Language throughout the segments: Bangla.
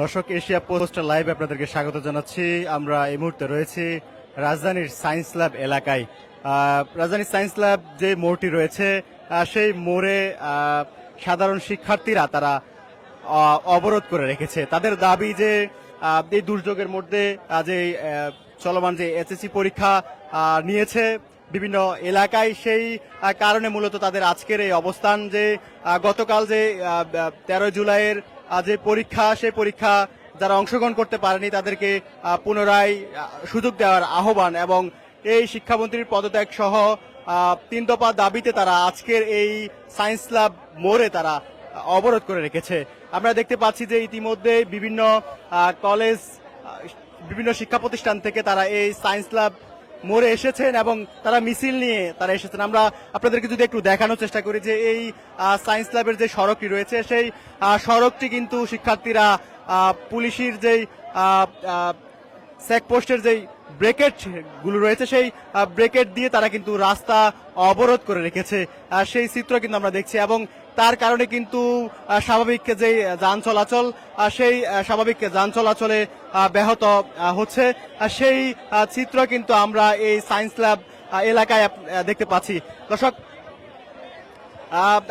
দর্শক, এশিয়া পোস্ট লাইভ আপনাদেরকে স্বাগত জানাচ্ছি। আমরা এই মুহূর্তে রয়েছি রাজধানীর সায়েন্স ল্যাব এলাকায়। রাজধানীর সায়েন্স ল্যাব যে মোড়টি রয়েছে, সেই মোড়ে সাধারণ শিক্ষার্থীরা তারা অবরোধ করে রেখেছে। তাদের দাবি যে এই দুর্যোগের মধ্যে যে চলমান যে এসএসসি পরীক্ষা নিয়েছে বিভিন্ন এলাকায়, সেই কারণে মূলত তাদের আজকের এই অবস্থান। যে গতকাল যে 13 জুলাইয়ের যে পরীক্ষা, সেই পরীক্ষা যারা অংশগ্রহণ করতে পারেনি তাদেরকে পুনরায় সুযোগ দেওয়ার আহ্বান এবং এই শিক্ষামন্ত্রীর পদত্যাগ সহ 3 দফা দাবিতে তারা আজকের এই সায়েন্স ল্যাব মোড়ে তারা অবরোধ করে রেখেছে। আমরা দেখতে পাচ্ছি যে ইতিমধ্যে বিভিন্ন কলেজ, বিভিন্ন শিক্ষা প্রতিষ্ঠান থেকে তারা এই সায়েন্স ল্যাব মোড়ে এসেছেন এবং তারা মিছিল নিয়ে তারা এসেছেন। আমরা আপনাদেরকে যদি একটু দেখানোর চেষ্টা করি যে এই সায়েন্স ল্যাবের যে সড়কটি রয়েছে, সেই সড়কটি কিন্তু শিক্ষার্থীরা পুলিশের যেই চেকপোস্টের যেই ব্রেকেট গুলো রয়েছে, সেই ব্রেকেট দিয়ে তারা কিন্তু রাস্তা অবরোধ করে রেখেছে। সেই চিত্র কিন্তু আমরা দেখছি এবং তার কারণে কিন্তু স্বাভাবিক যে যান চলাচল, সেই স্বাভাবিক যান চলাচলে ব্যাহত হচ্ছে। সেই চিত্র কিন্তু আমরা এই সায়েন্স ল্যাব এলাকায় দেখতে পাচ্ছি। দর্শক,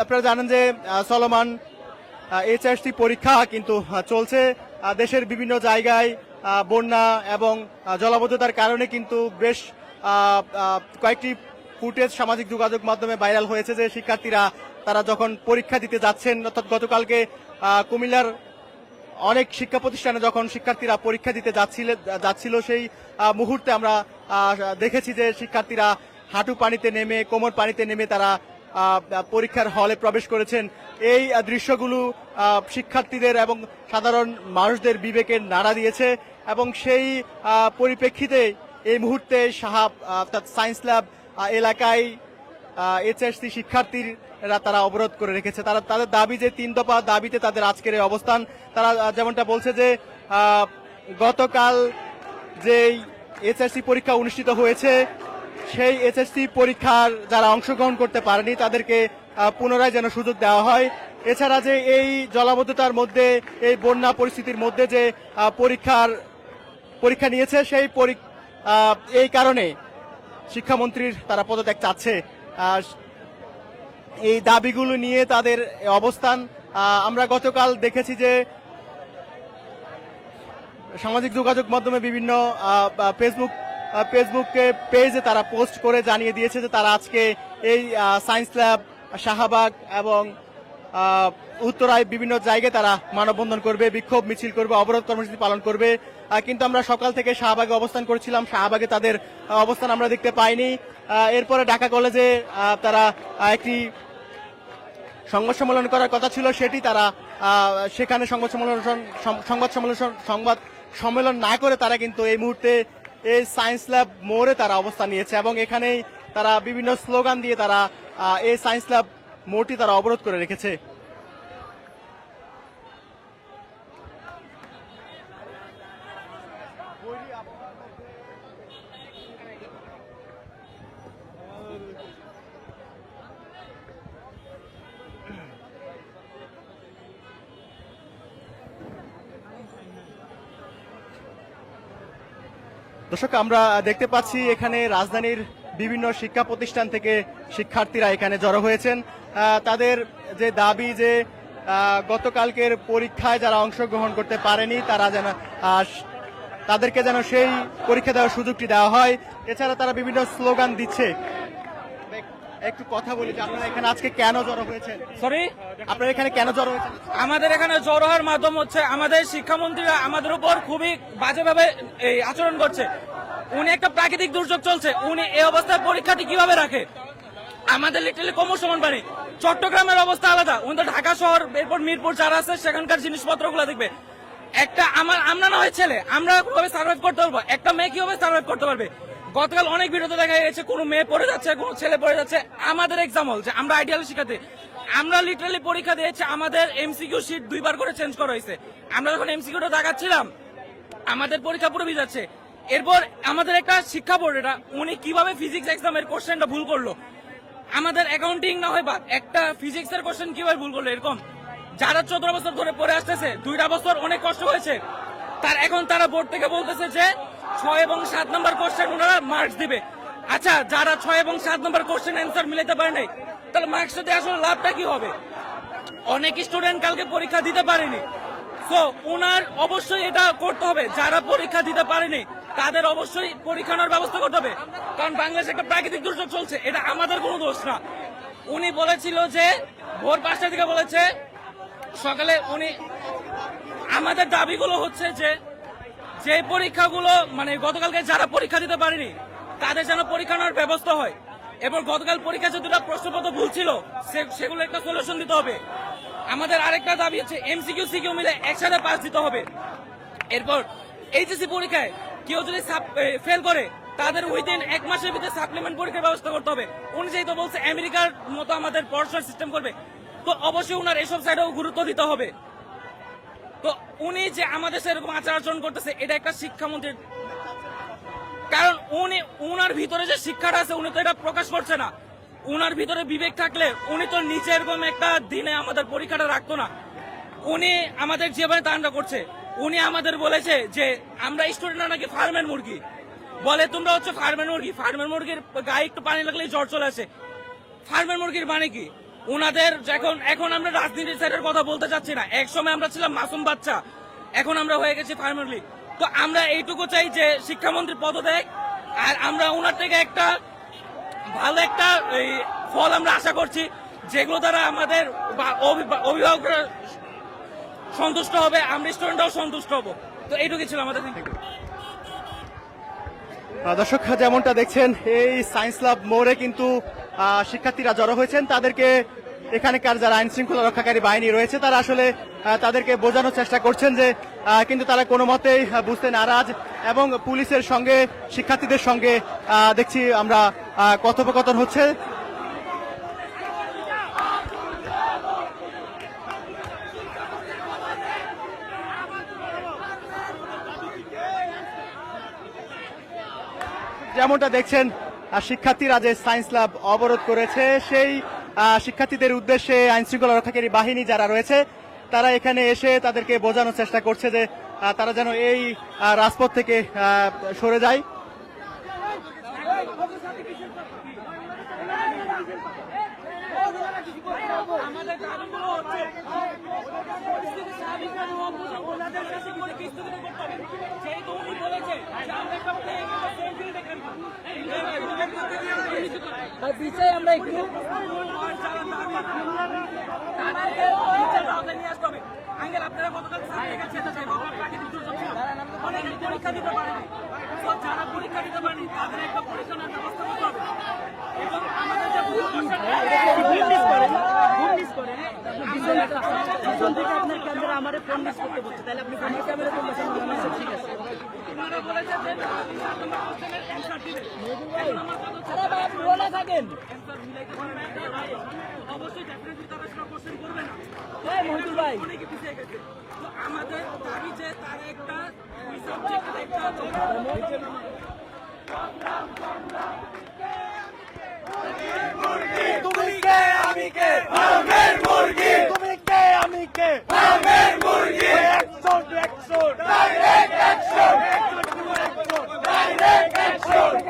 আপনারা জানেন যে চলমান এইচএসসি পরীক্ষা কিন্তু চলছে। দেশের বিভিন্ন জায়গায় বন্যা এবং জলাবদ্ধতার কারণে কিন্তু বেশ কয়েকটি ফুটেজ সামাজিক যোগাযোগ মাধ্যমে ভাইরাল হয়েছে যে শিক্ষার্থীরা তারা যখন পরীক্ষা দিতে যাচ্ছেন, অর্থাৎ গতকালকে কুমিল্লার অনেক শিক্ষা প্রতিষ্ঠানে যখন শিক্ষার্থীরা পরীক্ষা দিতে যাচ্ছিল সেই মুহূর্তে আমরা দেখেছি যে শিক্ষার্থীরা হাঁটু পানিতে নেমে, কোমর পানিতে নেমে তারা পরীক্ষার হলে প্রবেশ করেছেন। এই দৃশ্যগুলো শিক্ষার্থীদের এবং সাধারণ মানুষদের বিবেকে নাড়া দিয়েছে এবং সেই পরিপ্রেক্ষিতে এই মুহূর্তে অর্থাৎ সায়েন্স ল্যাব এলাকায় এইচএসসি শিক্ষার্থীরা তারা অবরোধ করে রেখেছে। তারা তাদের দাবি যে 3 দফা দাবিতে তাদের আজকের এই অবস্থান। তারা যেমনটা বলছে যে গতকাল যেই এইচএসসি পরীক্ষা অনুষ্ঠিত হয়েছে, সেই এইচএসসি পরীক্ষার যারা অংশগ্রহণ করতে পারেনি তাদেরকে পুনরায় যেন সুযোগ দেওয়া হয়। এছাড়া যে এই জলাবদ্ধতার মধ্যে, এই বন্যা পরিস্থিতির মধ্যে যে পরীক্ষা নিয়েছে, সেই এই কারণে শিক্ষামন্ত্রীর তারা পদত্যাগ চাচ্ছে। এই দাবিগুলো নিয়ে তাদের অবস্থান আমরা গতকাল দেখেছি যে সামাজিক যোগাযোগ মাধ্যমে বিভিন্ন ফেসবুকে পেজে তারা পোস্ট করে জানিয়ে দিয়েছে যে তারা আজকে এই সায়েন্স ল্যাব, শাহবাগ এবং উত্তরায় বিভিন্ন জায়গায় তারা মানববন্ধন করবে, বিক্ষোভ মিছিল করবে, অবরোধ কর্মসূচি পালন করবে। কিন্তু আমরা সকাল থেকে শাহবাগে অবস্থান করেছিলাম, শাহবাগে তাদের অবস্থান আমরা দেখতে পাইনি। এরপরে ঢাকা কলেজে তারা একটি সংবাদ সম্মেলন করার কথা ছিল, সেটি তারা সেখানে সংবাদ সম্মেলন না করে তারা কিন্তু এই মুহূর্তে এই সায়েন্স ল্যাব মোড়ে তারা অবস্থান নিয়েছে এবং এখানেই তারা বিভিন্ন স্লোগান দিয়ে তারা এই সায়েন্স ল্যাব মোড়টি তারা অবরোধ করে রেখেছে। দর্শক, আমরা দেখতে পাচ্ছি এখানে রাজধানীর বিভিন্ন শিক্ষা প্রতিষ্ঠান থেকে শিক্ষার্থীরা এখানে জড়ো হয়েছেন। তাদের যে দাবি যে গতকালকের পরীক্ষায় যারা অংশগ্রহণ করতে পারেনি তারা যেন তাদেরকে যেন সেই পরীক্ষা দেওয়ার সুযোগটি দেওয়া হয়। এছাড়া তারা বিভিন্ন স্লোগান দিচ্ছে। একটু কথা বলি যে আপনারা এখানে আজকে কেন জড়ো হয়েছেন? আপনারা এখানে কেন জড়ো হয়েছেন? আমাদের এখানে জড়ো হওয়ার মাধ্যম হচ্ছে আমাদের শিক্ষামন্ত্রীরা আমাদের উপর খুবই বাজেভাবে এই আচরণ করছে। উনি একটা প্রাকৃতিক দুর্যোগ চলছে, উনি এই অবস্থায় পরীক্ষাটি কিভাবে রাখে? আমাদের লিটারালি কোমর সমান পানি। চট্টগ্রামের অবস্থা আলাদা, উনি তো ঢাকা শহর, এরপর মিরপুর যারা আছে সেখানকার জিনিসপত্রগুলো দেখবে। আমরা না হয় ছেলে, আমরা কিভাবে সার্ভাইভ করতে পারবো? একটা মেয়ে কিভাবে সার্ভাইভ করতে পারবে? গতকাল অনেক ভিডিওতে দেখা গেছে কোনো মেয়ে পড়ে যাচ্ছে, কোনো ছেলে পড়ে যাচ্ছে। আমাদের এক্সাম্পল যে আমরা আইডিয়াল শিক্ষার্থী, আমরা লিটারালি পরীক্ষা দিয়েছি, আমাদের এমসিকিউ শিট 2 বার করে চেঞ্জ করা হয়েছে। আমরা যখন এমসিকিউটা দেখাচ্ছিলাম আমাদের পরীক্ষা পুরো ভিজাচ্ছে। এরপর আমাদের একটা শিক্ষা বোর্ড, এটা উনি কিভাবে ফিজিক্স এক্সামের কোশ্চেনটা ভুল করলো? আমাদের অ্যাকাউন্টিং না হয় বা একটা ফিজিক্সের কোশ্চেন কিভাবে ভুল করলো? এরকম যারা 14 বছর ধরে পড়ে আসতেছে, 2টা বছর অনেক কষ্ট হয়েছে, এখন তারা বোর্ড থেকে বলতেছে যে 6 এবং 7 নম্বর কোশ্চেন ওনারা মার্কস দিবে। আচ্ছা, যারা 6 এবং 7 নম্বর কোশ্চেন অ্যান্সার মিলাতে পারে নাই, তাহলে মার্কস দিয়ে আসলে লাভটা কি হবে? অনেক স্টুডেন্ট কালকে পরীক্ষা দিতে পারেনি। সো ওনার অবশ্যই এটা করতে হবে, যারা পরীক্ষা দিতে পারেনি তাদের অবশ্যই পরীক্ষা নেওয়ার ব্যবস্থা করতে হবে, কারণ বাংলাদেশে একটা প্রাকৃতিক দুর্যোগ চলছে, এটা আমাদের কোনো দোষ না। উনি বলেছিল যে ভোর 5টার দিকে বলেছে সকালে, উনি আমাদের দাবিগুলো হচ্ছে যে পরীক্ষাগুলো মানে গতকালকে যারা পরীক্ষা দিতে পারেনি তাদের যেন পরীক্ষা নেওয়ার ব্যবস্থা হয়, এবং গতকাল পরীক্ষা যে 2টা প্রশ্নপত্র ভুল ছিল সেগুলো একটা সলিউশন দিতে হবে। আমাদের আরেকটা দাবি হচ্ছে এমসিকিউ সিকিউ মিলে একসাথে পাস দিতে হবে। এরপর এইচএসসি পরীক্ষায় কেউ যদি ফেল করে তাদের উইদিন 1 মাসের ভিতরে সাপ্লিমেন্ট পরীক্ষার ব্যবস্থা করতে হবে। উনি যেহেতু বলছে আমেরিকার মতো আমাদের পড়াশোনার সিস্টেম করবে, তো অবশ্যই উনার এসব সাইডেও গুরুত্ব দিতে হবে। তো উনি যে আমাদের সেরকম আচার আচরণ করতেছে, এটা একটা শিক্ষামন্ত্রীর, কারণ উনার ভিতরে যে শিক্ষাটা আছে উনি তো এটা প্রকাশ করছে না। উনার ভিতরে বিবেক থাকলে উনি তো নিচে এরকম একটা দিনে আমাদের পরীক্ষাটা রাখতো না। উনি আমাদের জীবনে তান্ডা করছে। উনি আমাদের বলেছে যে আমরা স্টুডেন্টরা নাকি ফার্মের মুরগি, বলে তোমরা হচ্ছে ফার্মের মুরগি, ফার্মের মুরগির গায়ে একটু পানি লাগলেই জ্বর চলে আসে। ফার্মের মুরগির মানে কি? উনাদের এখন আমরা রাজনীতির সাইডের কথা বলতে চাচ্ছি না, এক সময় আমরা ছিলাম মাসুম বাচ্চা, এখন আমরা হয়ে গেছি ফার্মের মুরগি। তো আমরা এইটুকু চাই যে শিক্ষামন্ত্রী পদত্যাগ, আর আমরা ওনার থেকে একটা ভালো একটা ফল আমরা আশা করছি, যেগুলো দ্বারা আমাদের অভিভাবকরা সন্তুষ্ট হবে, আমরা স্টুডেন্টরাও সন্তুষ্ট হব। তো এইটুকুই ছিল আমাদের। দর্শক, যেমনটা দেখছেন এই সায়েন্স ল্যাব মোড়ে কিন্তু শিক্ষার্থীরা জড়ো হয়েছেন। তাদেরকে এখানকার যারা আইন শৃঙ্খলা রক্ষাকারী বাহিনী রয়েছে তারা আসলে তাদেরকে বোঝানোর চেষ্টা করছেন যে কিন্তু তারা কোনো মতেই বুঝতে নারাজ, এবং পুলিশের সঙ্গে শিক্ষার্থীদের সঙ্গে দেখছি আমরা কথোপকথন হচ্ছে। যেমনটা দেখছেন শিক্ষার্থীরা যে সায়েন্স ল্যাব অবরোধ করেছে, সেই শিক্ষার্থীদের উদ্দেশ্যে আইন শৃঙ্খলা রক্ষাকারী বাহিনী যারা রয়েছে তারা এখানে এসে তাদেরকে বোঝানোর চেষ্টা করছে যে তারা যেন এই রাজপথ থেকে সরে যায়। আমরা একটু আপনারা গতকাল পরীক্ষা দিতে পারেনি, যারা পরীক্ষা দিতে পারেনি তাদের একটা পরীক্ষা নেওয়ার ব্যবস্থা করতে হবে, এবং আমাদের যে আপনার ক্যামেরা আমাদের ফোন মিস করতে বলছে, তাহলে আপনি ফোন ক্যামেরা করলে ঠিক আছে। ওনারা বলেছে যে অ্যান্সার দিবে, থাকেন অবশ্যই ডেফিনেটলি তারা সেটা কোশ্চেন করবে না। মহিদুল ভাই অনেকে পিছিয়ে গেছে, তো আমাদের দাবি যে তারা একটা সাবজেক্টে একটা তুমি কে আমি কে ফার্মের মুরগি, তুমি কে আমি কে ফার্মের মুরগি, action action direct action direct action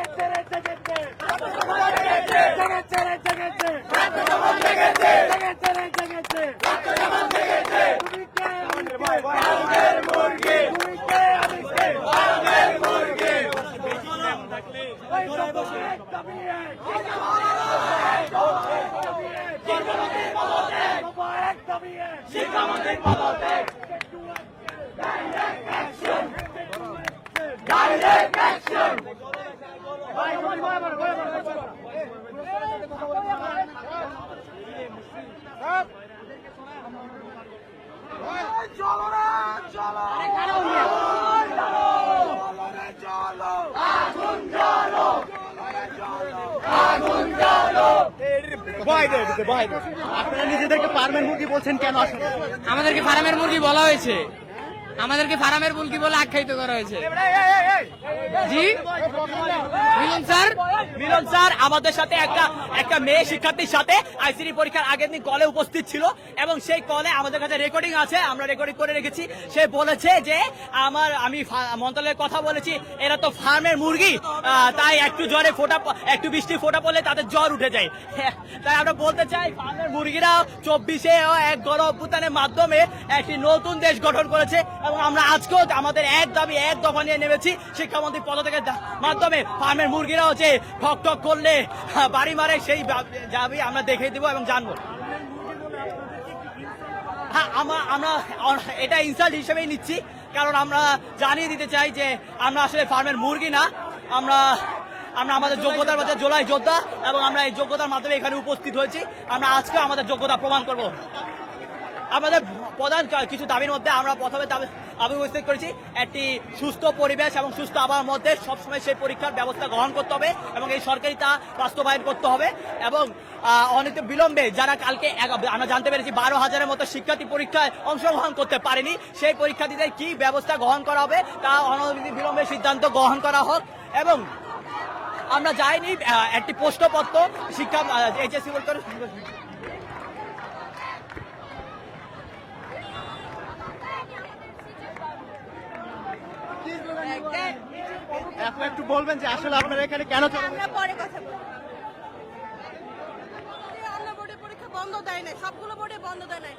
আপনারা নিজেদেরকে ফার্মের মুরগি বলছেন কেন? আসলে আমাদেরকে ফার্মের মুরগি বলা হয়েছে, আমাদেরকে ফার্মের মুরগি বলে আখ্যায়িত করা হয়েছে। জি মিলন স্যার আমাদের সাথে একটা মেয়ে শিক্ষার্থীর সাথে আইসিডি পরীক্ষার আগের দিন কলে উপস্থিত ছিল এবং সেই কলে আমাদের কাছে রেকর্ডিং আছে, আমরা রেকর্ডিং করে রেখেছি। সে বলেছে যে আমি মন্ত্রণালয়ের কথা বলেছি, এরা তো ফার্মের মুরগি, তাই একটু বৃষ্টি ফোঁটা পড়লে তাদের জ্বর উঠে যায়। তাই আমরা বলতে চাই ফার্মের মুরগিরা 24-এ এক গণ অভ্যুত্থানের মাধ্যমে একটি নতুন দেশ গঠন করেছে এবং আমরা আজকেও আমাদের এক দাবি এক দফা নিয়ে নেমেছি শিক্ষামন্ত্রী পদত্যাগের মাধ্যমে ফার্মের মুরগিরাও যে ঠক ঠক করলে বাড়ি মারে সেই দাবি আমরা দেখিয়ে দিব এবং জানবো। হ্যাঁ, আমরা এটা ইনসাল্ট হিসেবেই নিচ্ছি, কারণ আমরা জানিয়ে দিতে চাই যে আমরা আসলে ফার্মের মুরগি না, আমরা আমাদের যোগ্যতার মধ্যে জোলাই যোদ্ধা এবং আমরা এই যোগ্যতার মাধ্যমে এখানে উপস্থিত হয়েছি। আমরা আজকে আমাদের যোগ্যতা প্রমাণ করব। আমাদের প্রধান কিছু দাবির মধ্যে আমরা প্রথমে দাবি উপস্থিত করেছি একটি সুস্থ পরিবেশ এবং সুস্থ আবহাওয়ার মধ্যে সবসময় সেই পরীক্ষার ব্যবস্থা গ্রহণ করতে হবে এবং এই সরকারি তা বাস্তবায়ন করতে হবে এবং অনেক বিলম্বে যারা কালকে আমরা জানতে পেরেছি 12,000-এর মতো শিক্ষার্থী পরীক্ষায় অংশগ্রহণ করতে পারেনি, সেই পরীক্ষার্থীদের কি ব্যবস্থা গ্রহণ করা হবে তা অনবরত বিলম্বে সিদ্ধান্ত গ্রহণ করা হোক। এবং আমরা যাইনি একটি প্রশ্নপত্র শিক্ষা এইচএসসি বলতে এখন একটু বলবেন যে আসলে আপনারা এখানে কেন আমরা পরে কথা বলবো। অন্য বোর্ডের পরীক্ষা বন্ধ দেয় নাই, সবগুলো বোর্ডে বন্ধ দেয় নাই।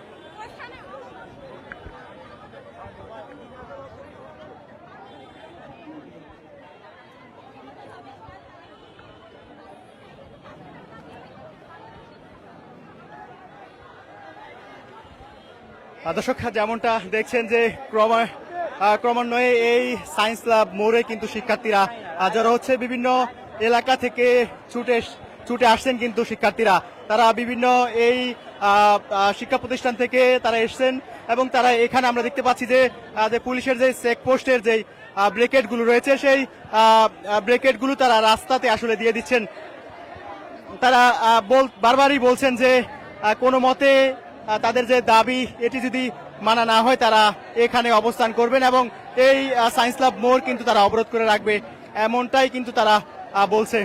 দর্শক যেমনটা দেখছেন যে ক্রমান্বয়ে এই সায়েন্স ল্যাব মোড়ে কিন্তু শিক্ষার্থীরা যারা হচ্ছে বিভিন্ন এলাকা থেকে ছুটে আসছেন, কিন্তু শিক্ষার্থীরা তারা বিভিন্ন এই শিক্ষা প্রতিষ্ঠান থেকে তারা এসছেন এবং তারা এখানে আমরা দেখতে পাচ্ছি যে পুলিশের যে চেকপোস্টের যে ব্রেকেটগুলো রয়েছে সেই ব্রেকেটগুলো তারা রাস্তাতে আসলে দিয়ে দিচ্ছেন। তারা বারবারই বলছেন যে কোনো মতে তাদের যে দাবি এটি যদি মানা না হয় তারা এখানে অবস্থান করবেন এবং এই সায়েন্স ল্যাব মোড় কিন্তু তারা অবরোধ করে রাখবে, এমনটাই কিন্তু তারা বলছে।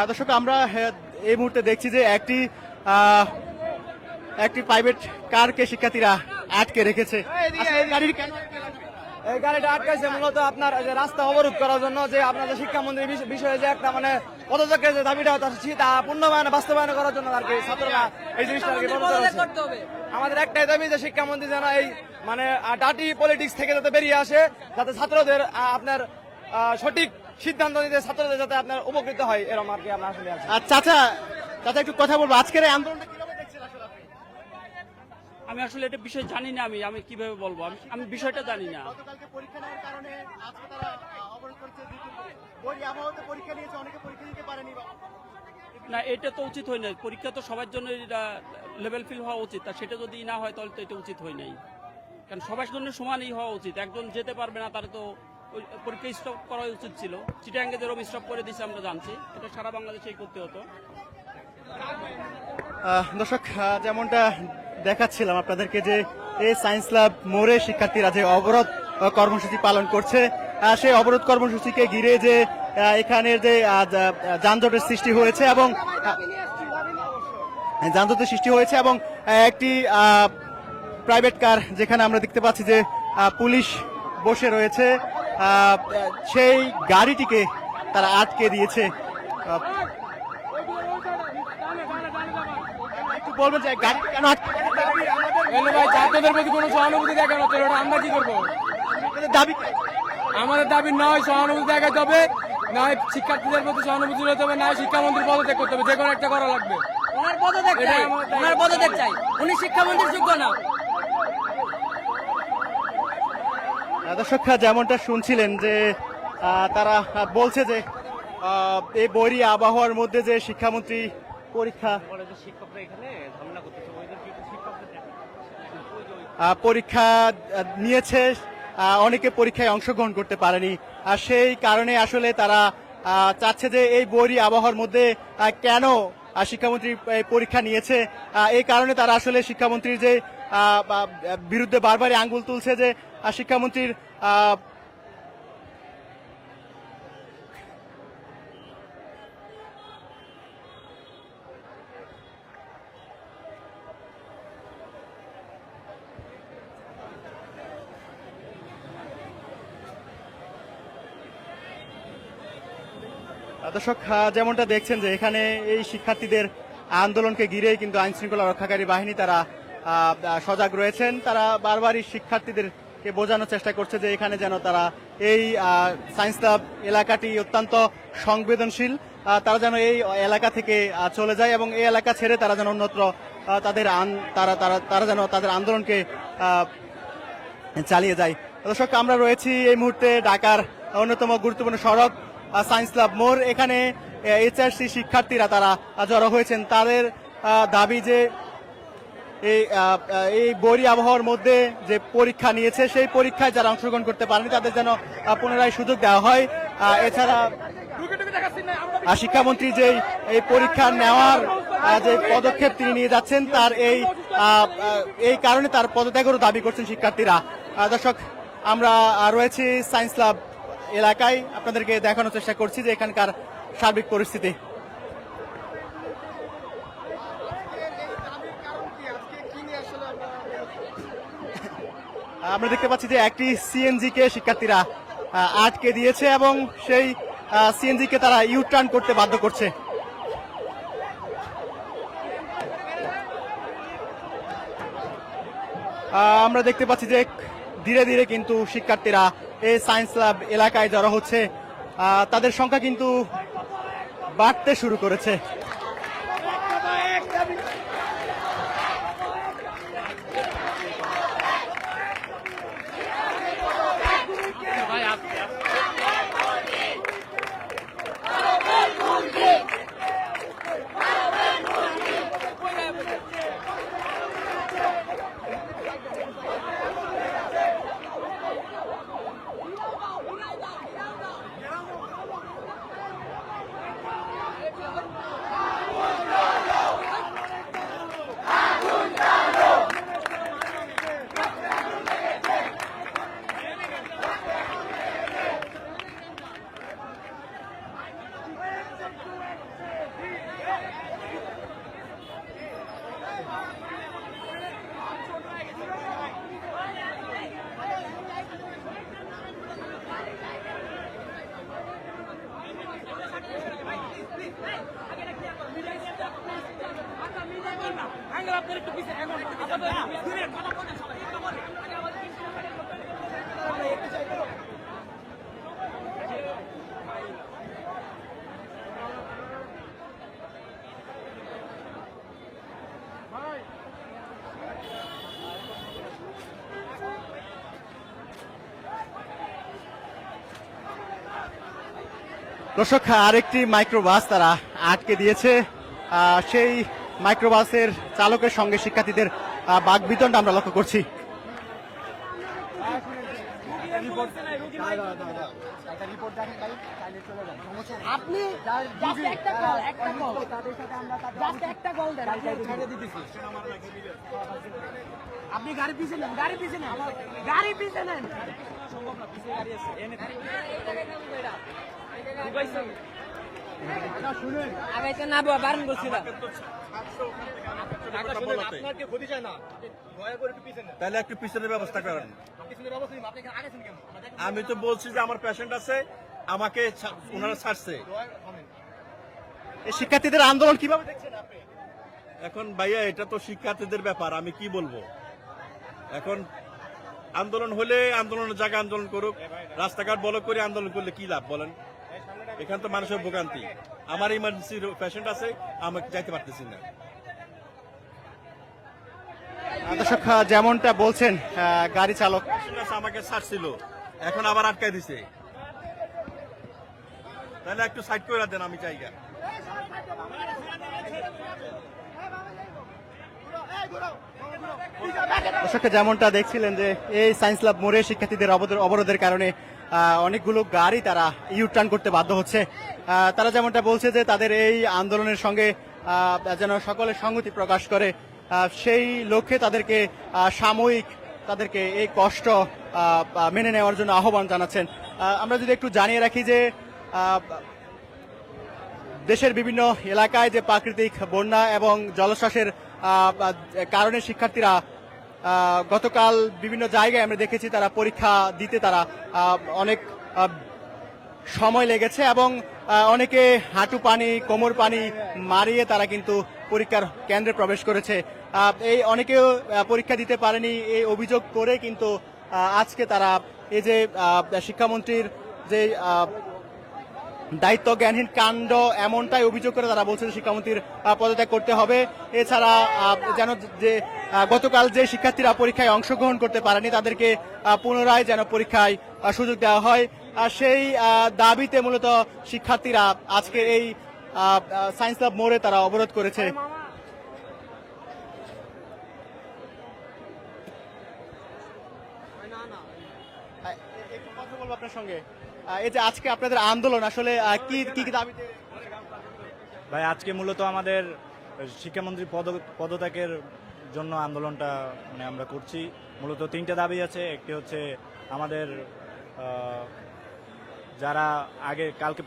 দর্শক আমরা এই মুহূর্তে দেখছি যে একটি প্রাইভেট কারকে শিক্ষার্থীরা আটকে রেখেছে। এই গাড়িটা আটকাইছে মূলত আপনার রাস্তা অবরোধ করার জন্য, যে আপনাদের শিক্ষামন্ত্রী বিষয়ে যে একটা পদত্যাগের যে দাবিটা তা পূর্ণবায়নে বাস্তবায়ন করার জন্য আর কি ছাত্ররা এই জিনিসটা আর কি করতে হবে। আমাদের একটাই দাবি যে শিক্ষামন্ত্রী যেন এই ডাটি পলিটিক্স থেকে যাতে বেরিয়ে আসে, যাতে ছাত্রদের আপনার সঠিক সিদ্ধান্ত নিতে ছাত্রদের যাতে আপনার উপকৃত হয়, এরকম আর কি আমরা আসলে আছি। চাচা একটু কথা বলবো, আজকের এই আন্দোলনটা কিভাবে দেখছেন আসলে আপনি? আমি আসলে এটা বিষয় জানি না, আমি কিভাবে বলবো, আমি বিষয়টা জানি না। গতকালকে পরীক্ষা নেওয়ার কারণে আজকে তারা অবরোধ করছে, বই আবহাওয়াতে পরীক্ষা নিয়েছে, অনেকে পরীক্ষা দিতে পারেনি। না, এটা তো উচিত হয় না, পরীক্ষা তো সবার জন্য লেভেল ফিল হওয়া উচিত, আর সেটা যদি না হয় তাহলে তো এটা উচিত হয় নাই, কারণ সবার জন্য সমানই হওয়া উচিত। একজন যেতে পারবে না তার তো পরীক্ষা স্টপ করা উচিত ছিল। চিটাগাঙ্গে যেরকম স্টপ করে দিচ্ছে আমরা জানছি, এটা সারা বাংলাদেশেই করতে হতো। দর্শক যেমনটা দেখাচ্ছিলাম আপনাদেরকে যে এই সায়েন্স ল্যাব মোড়ে শিক্ষার্থীরা যে অবরোধ কর্মসূচি পালন করছে, সেই অবরোধ কর্মসূচিকে ঘিরে যে এখানের যে যানজটের সৃষ্টি হয়েছে এবং একটি প্রাইভেট কার যেখানে আমরা দেখতে পাচ্ছি যে পুলিশ বসে রয়েছে, সেই গাড়িটিকে তারা আটকে দিয়েছে। একটু বলবেন যে গাড়ি কেন আটকে? ভাই ছাত্রদের প্রতি কোনো সহানুভূতি দেখানো হচ্ছে, আমরা কি করবো? দাবি আমাদের দাবি নয় সহানুভূতি দেখাতে হবে, নয় শিক্ষার্থীদের প্রতি সহানুভূতি হতে হবে, নয় শিক্ষামন্ত্রী পদত্যাগ করতে হবে, যে কোনো একটা করা লাগবে। ওনার পদত্যাগ চাই, উনি শিক্ষামন্ত্রীর যোগ্য না। দর্শক যেমনটা শুনছিলেন যে তারা বলছে যে এই বৈরী আবহাওয়ার মধ্যে যে শিক্ষামন্ত্রী পরীক্ষা নিয়েছে, অনেকে পরীক্ষায় অংশগ্রহণ করতে পারেনি। সেই কারণে আসলে তারা চাচ্ছে যে এই বৈরী আবহাওয়ার মধ্যে কেন শিক্ষামন্ত্রী এই পরীক্ষা নিয়েছে। এই কারণে তারা আসলে শিক্ষামন্ত্রীর যে বিরুদ্ধে বারবারই আঙ্গুল তুলছে যে শিক্ষামন্ত্রীর দর্শক যেমনটা দেখছেন যে এখানে এই শিক্ষার্থীদের আন্দোলনকে ঘিরেই কিন্তু আইন শৃঙ্খলা রক্ষাকারী বাহিনী তারা সজাগ রয়েছেন। তারা বারবারই শিক্ষার্থীদেরকে বোঝানোর চেষ্টা করছে যে এখানে যেন তারা এই সায়েন্স ল্যাব এলাকাটি অত্যন্ত সংবেদনশীল, তারা যেন এই এলাকা থেকে চলে যায় এবং এই এলাকা ছেড়ে তারা যেন অন্যত্র তারা যেন তাদের আন্দোলনকে চালিয়ে যায়। দর্শক আমরা রয়েছি এই মুহূর্তে ঢাকার অন্যতম গুরুত্বপূর্ণ সড়ক সায়েন্স ল্যাব মোড়। এখানে এইচআরসি শিক্ষার্থীরা তারা জড়ো হয়েছেন। তাদের দাবি যে এই বৈরী আবহাওয়ার মধ্যে যে পরীক্ষা নিয়েছে সেই পরীক্ষায় যারা অংশগ্রহণ করতে পারেনি তাদের যেন পুনরায় সুযোগ দেওয়া হয়। এছাড়া শিক্ষামন্ত্রী যে এই পরীক্ষা নেওয়ার যে পদক্ষেপ তিনি নিয়ে যাচ্ছেন তার এই কারণে তার পদত্যাগেরও দাবি করছেন শিক্ষার্থীরা। দর্শক আমরা রয়েছি সায়েন্স ল্যাব এলাকায়, আপনাদেরকে দেখানোর চেষ্টা করছি যে এখানকার সার্বিক পরিস্থিতি। আমরা দেখতে পাচ্ছি যে একটি সিএনজি কে শিক্ষার্থীরা আটকে দিয়েছে এবং সেই সিএনজি কে তারা ইউ টার্ন করতে বাধ্য করছে। আমরা দেখতে পাচ্ছি যে ধীরে ধীরে কিন্তু শিক্ষার্থীরা এই সায়েন্স ল্যাব এলাকায় জড়ো হচ্ছে, তাদের সংখ্যা কিন্তু বাড়তে শুরু করেছে। দর্শক আরেকটি মাইক্রোবাস তারা আটকে দিয়েছে, সেই মাইক্রোবাসের চালকের সঙ্গে শিক্ষার্থীদের বাকবিতণ্ডা আমরা লক্ষ্য করছি। আপনি আপনি গাড়ি পিছিয়ে নেন, গাড়ি পিছিয়ে নেন, গাড়ি পিছিয়ে নেন। আমি তো না বারণ করছিলাম। তাহলে একটু পিছনের ব্যবস্থা করেন। আমি তো বলছি যে আমার পেশেন্ট আছে, আমাকে ওনারা ছাড়ছে। এই শিক্ষার্থীদের আন্দোলন কিভাবে দেখছেন আপনি? এখন ভাইয়া এটা তো শিক্ষার্থীদের ব্যাপার, আমি কি বলবো। এখন আন্দোলন হলে আন্দোলনের জায়গায় আন্দোলন করুক, রাস্তাঘাট ব্লক করে আন্দোলন করলে কি লাভ বলেন? এখানে তো মানুষের ভোগান্তি। আমার ইমার্জেন্সি পেশেন্ট আছে, আমাকে যাইতে পারতেছি না। দর্শক যেমনটা বলছেন গাড়ি চালক আমাকে ছাড়ছিল, এখন আবার আটকাই দিছে। তাহলে একটু সাইড করে দেন, আমি জায়গা দর্শক যেমনটা দেখছিলেন যে এই সায়েন্স ল্যাব মোড়ে শিক্ষার্থীদের অবরোধের কারণে অনেকগুলো গাড়ি তারা ইউ টার্ন করতে বাধ্য হচ্ছে। তারা যেমনটা বলছে যে তাদের এই আন্দোলনের সঙ্গে যেন সকলে সংহতি প্রকাশ করে, সেই লক্ষ্যে তাদেরকে সাময়িক তাদেরকে এই কষ্ট মেনে নেওয়ার জন্য আহ্বান জানাচ্ছেন। আমরা যদি একটু জানিয়ে রাখি যে দেশের বিভিন্ন এলাকায় যে প্রাকৃতিক বন্যা এবং জলোচ্ছ্বাসের কারণে শিক্ষার্থীরা গতকাল বিভিন্ন জায়গায় আমরা দেখেছি তারা পরীক্ষা দিতে তারা অনেক সময় লেগেছে এবং অনেকে হাঁটু পানি কোমর পানি মারিয়ে তারা কিন্তু পরীক্ষার কেন্দ্রে প্রবেশ করেছে। এই অনেকেও পরীক্ষা দিতে পারেনি এই অভিযোগ করে কিন্তু আজকে তারা এই যে শিক্ষামন্ত্রীর যে দায়িত্ব জ্ঞানহীন কাণ্ড এমনটাই অভিযোগ করে তারা বলছেন শিক্ষামন্ত্রীর পদত্যাগ করতে হবে। এছাড়া যেন যে গতকাল যে শিক্ষার্থীরা পরীক্ষায় অংশগ্রহণ করতে পারেনি তাদেরকে পুনরায় যেন পরীক্ষায় সুযোগ দেওয়া হয়, সেই দাবিতে মূলত শিক্ষার্থীরা আজকে এই সায়েন্স ল্যাব মোড়ে তারা অবরোধ করেছে। একটু কথা বলবো আপনার সঙ্গে, এই যে আজকে আপনাদের আন্দোলন আসলে কি কি দাবিতে? ভাই আজকে মূলত আমাদের শিক্ষামন্ত্রী পদত্যাগের জন্য আন্দোলনটা মানে আমরা করছি। মূলত তিনটা দাবি আছে। একটি হচ্ছে আমাদের যারা আগে কালকে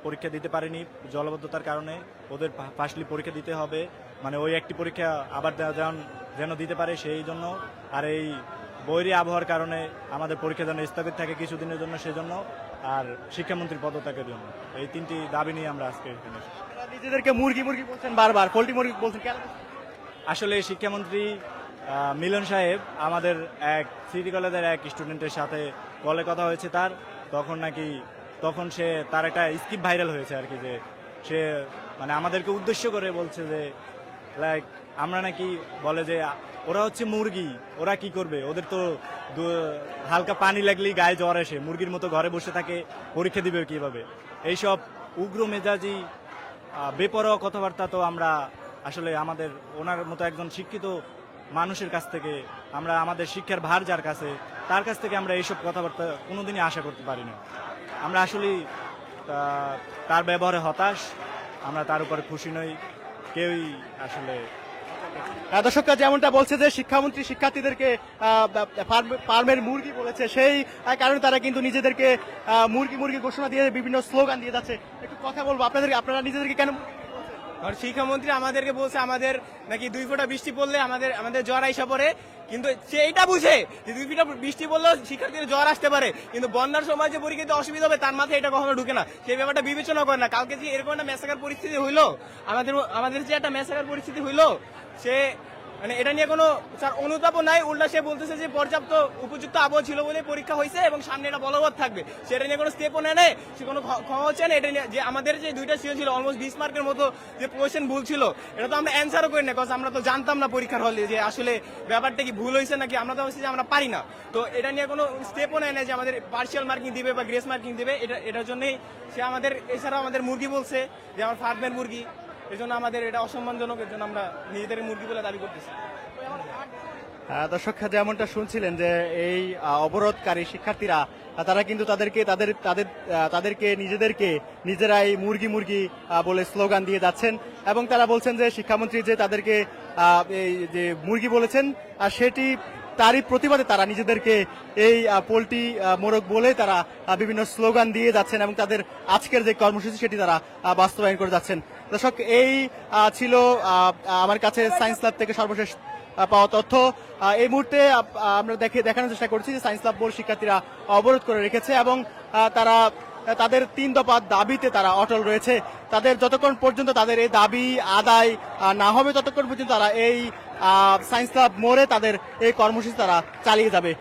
পরীক্ষা দিতে পারেনি জলবদ্ধতার কারণে ওদের ফার্স্টলি পরীক্ষা দিতে হবে, মানে ওই একটি পরীক্ষা আবার যেন দিতে পারে সেই জন্য। আর এই বৈরী আবহাওয়ার কারণে আমাদের পরীক্ষা যেন স্থগিত থাকে কিছুদিনের জন্য সেজন্য, আর শিক্ষামন্ত্রীর পদত্যাগের জন্য। এই তিনটি দাবি নিয়ে আমরা আজকে এখানে। নিজেদেরকে মুরগি মুরগি বলছেন, বারবার পোল্ট্রি মুরগি বলছেন কেন? আসলে শিক্ষামন্ত্রী মিলন সাহেব আমাদের এক সিটি কলেজের এক স্টুডেন্টের সাথে কলে কথা হয়েছে তার, তখন সে তার একটা স্কিপ ভাইরাল হয়েছে আর কি, যে সে মানে আমাদেরকে উদ্দেশ্য করে বলছে যে লাইক আমরা নাকি বলে যে ওরা হচ্ছে মুরগি, ওরা কি করবে, ওদের তো হালকা পানি লাগলেই গায়ে জ্বর আসে, মুরগির মতো ঘরে বসে থাকে, পরীক্ষা দিবে কিভাবে। এইসব উগ্র মেজাজি বেপরোয়া কথাবার্তা তো আমরা আসলে আমাদের ওনার মতো একজন শিক্ষিত মানুষের কাছ থেকে আমরা আমাদের শিক্ষার ভার যার কাছে তার কাছ থেকে আমরা এইসব কথাবার্তা কোনোদিনই আশা করতে পারি না। আমরা আসলেই তার ব্যবহারে হতাশ, আমরা তার উপরে খুশি নই কেউই আসলে। দর্শকরা যেমনটা বলছে যে শিক্ষামন্ত্রী শিক্ষার্থীদেরকে ফার্মের মুরগি বলেছে, সেই কারণে তারা কিন্তু নিজেদেরকে মুরগি মুরগি ঘোষণা দিয়ে বিভিন্ন স্লোগান দিয়ে যাচ্ছে। একটু কথা বলবো আপনারা নিজেদেরকে কেন? আর শিক্ষামন্ত্রী আমাদেরকে বলছে আমাদের নাকি 2 ফোঁটা বৃষ্টি পড়লে আমাদের জ্বর আইসা পড়ে, কিন্তু সে এটা বুঝে যে 2 ফোঁটা বৃষ্টি পড়লেও শিক্ষার্থীদের জ্বর আসতে পারে, কিন্তু বন্যার সময় যে পরীক্ষাতে অসুবিধা হবে তার মাথায় এটা কখনো ঢুকে না, সেই ব্যাপারটা বিবেচনা করে না। কালকে যে এরকম একটা ম্যাসাকার পরিস্থিতি হইলো, আমাদের যে একটা ম্যাসাকার পরিস্থিতি হইলো, সে মানে এটা নিয়ে কোনো স্যার অনুতাপও নাই, উল্টা সে বলতেছে যে পর্যাপ্ত উপযুক্ত আবহাওয়া ছিল বলে পরীক্ষা হয়েছে এবং সামনে এটা বলবৎ থাকবে, সেটা নিয়ে কোনো স্টেপও নেয় নাই, সে কোনো ক্ষমা হচ্ছে না। এটা নিয়ে যে আমাদের যে 2টা ছিল অলমোস্ট 20 মার্কের মতো যে কোয়েশ্চেন ভুল ছিল, এটা তো আমরা অ্যান্সারও করি না, বিকজ আমরা তো জানতাম না পরীক্ষার হলে যে আসলে ব্যাপারটা কি ভুল হয়েছে নাকি, আমরা তো ভাবছি যে আমরা পারি না। তো এটা নিয়ে কোনো স্টেপও নেয় না যে আমাদের পার্সিয়াল মার্কিং দিবে বা গ্রেস মার্কিং দিবে, এটার জন্যই সে আমাদের এছাড়াও আমাদের মুরগি বলছে যে আমার ফার্মের মুরগি, এই জন্য আমাদের এটা অসম্মানজনক, এর জন্য আমরা নিজেদের মুরগি বলে দাবি করতেছি। দর্শক যেমনটা শুনছিলেন যে এই অবরোধকারী শিক্ষার্থীরা তারা কিন্তু তাদেরকে নিজেরাই মুরগি মুরগি বলে স্লোগান দিয়ে যাচ্ছেন এবং তারা বলছেন যে শিক্ষামন্ত্রী যে তাদেরকে এই যে মুরগি বলেছেন সেটি তারই প্রতিবাদে তারা নিজেদেরকে এই পোল্ট্রি মোরগ বলে তারা বিভিন্ন স্লোগান দিয়ে যাচ্ছেন এবং তাদের আজকের যে কর্মসূচি সেটি তারা বাস্তবায়ন করে যাচ্ছেন। দর্শক এই ছিল আমার কাছে সায়েন্স ল্যাব থেকে সর্বশেষ পাওয়া তথ্য। এই মুহূর্তে আমরা দেখানোর চেষ্টা করছি যে সায়েন্স ল্যাব বোর্ড শিক্ষার্থীরা অবরোধ করে রেখেছে এবং তারা তাদের 3 দফা দাবিতে তারা অটল রয়েছে। তাদের যতক্ষণ পর্যন্ত তাদের এই দাবি আদায় না হবে ততক্ষণ পর্যন্ত তারা এই সায়েন্স ল্যাব মোড়ে তাদের এই কর্মসূচি তারা চালিয়ে যাবে।